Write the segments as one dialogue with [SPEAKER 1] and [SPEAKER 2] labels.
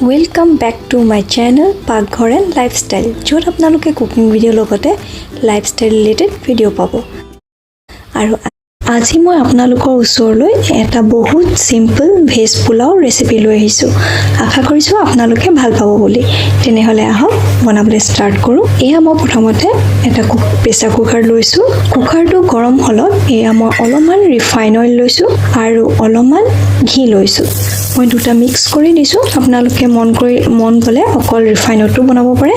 [SPEAKER 1] Welcome back to my channel পাকঘৰ and lifestyle, য'ত আপোনালোকে কুকিং ভিডিঅ' লগতে লাইফষ্টাইল ৰিলেটেড ভিডিঅ' পাব। আৰু আজি মই আপোনালোকৰ ওচৰলৈ এটা বহুত সিম্পল ভেজ পোলাও ৰেচিপি লৈ আহিছোঁ। আশা কৰিছোঁ আপোনালোকে ভাল পাব বুলি। তেনেহ'লে আহক বনাবলৈ ষ্টাৰ্ট কৰোঁ। এয়া মই প্ৰথমতে এটা প্ৰেছাৰ কুকাৰ লৈছোঁ। কুকাৰটো গৰম হ'লত এয়া মই অলপমান ৰিফাইন অইল লৈছোঁ আৰু অলপমান ঘি লৈছোঁ। মই দুটা মিক্স কৰি দিছোঁ। আপোনালোকে মন গ'লে অকল ৰিফাইনতো বনাব পাৰে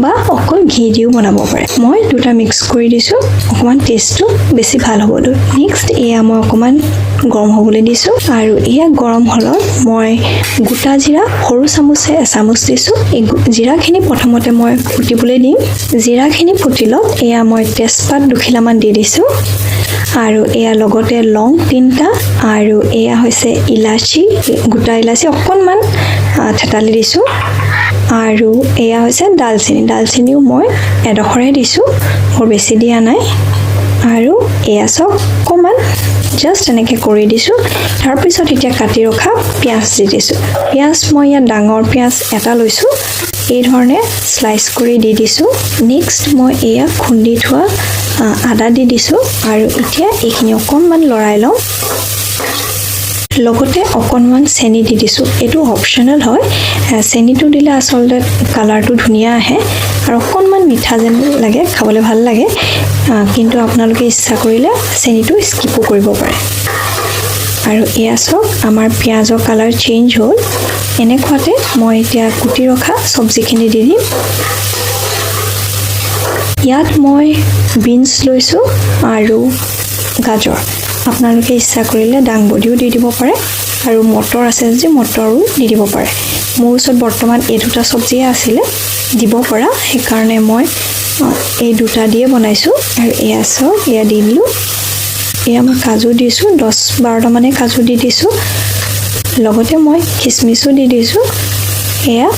[SPEAKER 1] বা অকল ঘি দিও বনাব পাৰে। মই দুটা মিক্স কৰি দিছোঁ অকণমান টেষ্টটো বেছি ভাল হ'বলৈ। নেক্সট এয়া মই অকণমান গৰম হ'বলৈ দিছোঁ আৰু এয়া গৰম হ'লত মই গোটা জিৰা সৰু চামুচে এচামুচ দিছোঁ। এই জিৰাখিনি প্ৰথমতে মই ফুটিবলৈ দিম। জিৰাখিনি ফুটিলত এয়া মই তেজপাত দুখিলামান দি দিছোঁ আৰু এয়া লগতে লং 3টা আৰু এয়া হৈছে ইলাচি, গোটা ইলাচি অকণমান থেতালি দিছোঁ আৰু এয়া হৈছে ডালচেনিও মই এডোখৰহে দিছোঁ, বৰ বেছি দিয়া নাই। আৰু এয়া চব অকণমান জাষ্ট এনেকৈ কৰি দিছোঁ। তাৰপিছত এতিয়া কাটি ৰখা পিঁয়াজ দি দিছোঁ। পিঁয়াজ মই ইয়াত ডাঙৰ পিঁয়াজ এটা লৈছোঁ, এই ধৰণে স্লাইচ কৰি দি দিছোঁ। নেক্সট মই এয়া খুন্দি থোৱা আদা দি দিছোঁ আৰু এতিয়া এইখিনি অকণমান লৰাই লওঁ। লগতে অকণমান চেনি দি দিছোঁ। এইটো অপশ্যনেল হয়, চেনিটো দিলে আচলতে কালাৰটো ধুনীয়া আহে আৰু অকণমান মিঠা যেন লাগে, খাবলৈ ভাল লাগে, কিন্তু আপোনালোকে ইচ্ছা কৰিলে চেনিটো স্কিপো কৰিব পাৰে। আৰু এয়া চাওক আমাৰ পিঁয়াজৰ কালাৰ চেঞ্জ হ'ল। এনেকুৱাতে মই এতিয়া কুটি ৰখা চব্জিখিনি দি দিম। ইয়াত মই বিনছ লৈছোঁ আৰু গাজৰ। আপোনালোকে ইচ্ছা কৰিলে দাংবডিও দি দিব পাৰে আৰু মটৰ আছে যদি মটৰো দি দিব পাৰে। মোৰ ওচৰত বৰ্তমান এই দুটা চব্জিয়ে আছিলে দিব পৰা, সেইকাৰণে মই এই দুটা দিয়ে বনাইছোঁ। আৰু এয়া চাওক, এয়া দি দিলোঁ। এয়া মই কাজু দিছোঁ, 10-12টামানে কাজু দি দিছোঁ। লগতে মই খিচমিচো দি দিছোঁ। এয়া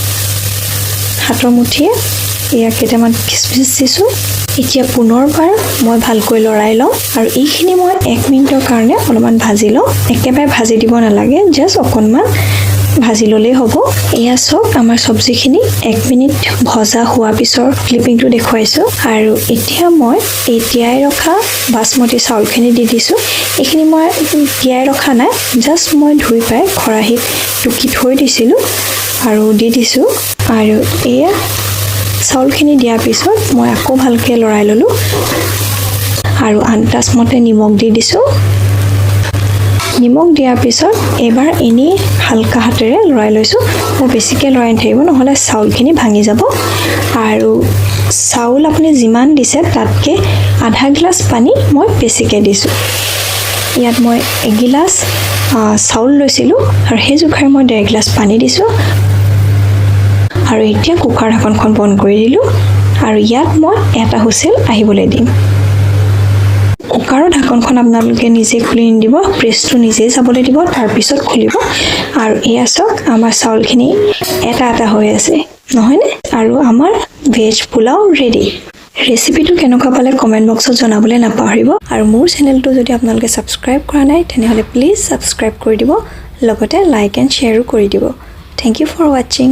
[SPEAKER 1] হাতৰ মুঠিয়ে এয়া কেইটামান খিচমিচ দিছোঁ। এতিয়া পুনৰবাৰ মই ভালকৈ লৰাই লওঁ আৰু এইখিনি মই 1 মিনিটৰ কাৰণে অলপমান ভাজি লওঁ। একেবাৰে ভাজি দিব নালাগে, জাষ্ট অকণমান ভাজি ল'লেই হ'ব। এয়া চাওক আমাৰ চব্জিখিনি 1 মিনিট ভজা হোৱাৰ পিছৰ ক্লিপিংটো দেখুৱাইছোঁ। আৰু এতিয়া মই এই তিয়াই ৰখা বাসমতি চাউলখিনি দি দিছোঁ। এইখিনি মই তিয়াই ৰখা নাই, জাষ্ট মই ধুই পাই খৰাহীত টুকি থৈ দিছিলোঁ আৰু দি দিছোঁ। আৰু এয়া চাউলখিনি দিয়াৰ পিছত মই আকৌ ভালকৈ লৰাই ল'লোঁ আৰু আন্দাজমতে নিমখ দি দিছোঁ। নিমখ দিয়াৰ পিছত এইবাৰ এনেই হালকা হাতেৰে লৰাই লৈছোঁ। মই বেছিকৈ লৰাই নাথাকিব, নহ'লে চাউলখিনি ভাঙি যাব। আৰু চাউল আপুনি যিমান দিছে তাতকৈ আধা গিলাচ পানী মই বেছিকৈ দিছোঁ। ইয়াত মই 1 গিলাচ চাউল লৈছিলোঁ আৰু সেই জোখাৰে মই 1.5 গিলাচ পানী দিছোঁ। আৰু এতিয়া কুকাৰ ঢাকনখন বন্ধ কৰি দিলোঁ আৰু ইয়াত মই এটা হুইচেল আহিবলৈ দিম। কুকাৰৰ ঢাকনখন আপোনালোকে নিজে খুলি নিদিব, প্ৰেছটো নিজেই যাবলৈ দিব, তাৰপিছত খুলিব। আৰু এয়া চাওক আমাৰ চাউলখিনি এটা হৈ আছে, নহয়নে? আৰু আমাৰ ভেজ পোলাও ৰেডি। ৰেচিপিটো কেনেকুৱা পালে কমেণ্ট বক্সত জনাবলৈ নাপাহৰিব। আৰু মোৰ চেনেলটো যদি আপোনালোকে ছাবস্ক্ৰাইব কৰা নাই তেনেহ'লে প্লিজ ছাবস্ক্ৰাইব কৰি দিব, লগতে লাইক এণ্ড শ্বেয়াৰো কৰি দিব। থেংক ইউ ফৰ ৱাচিং।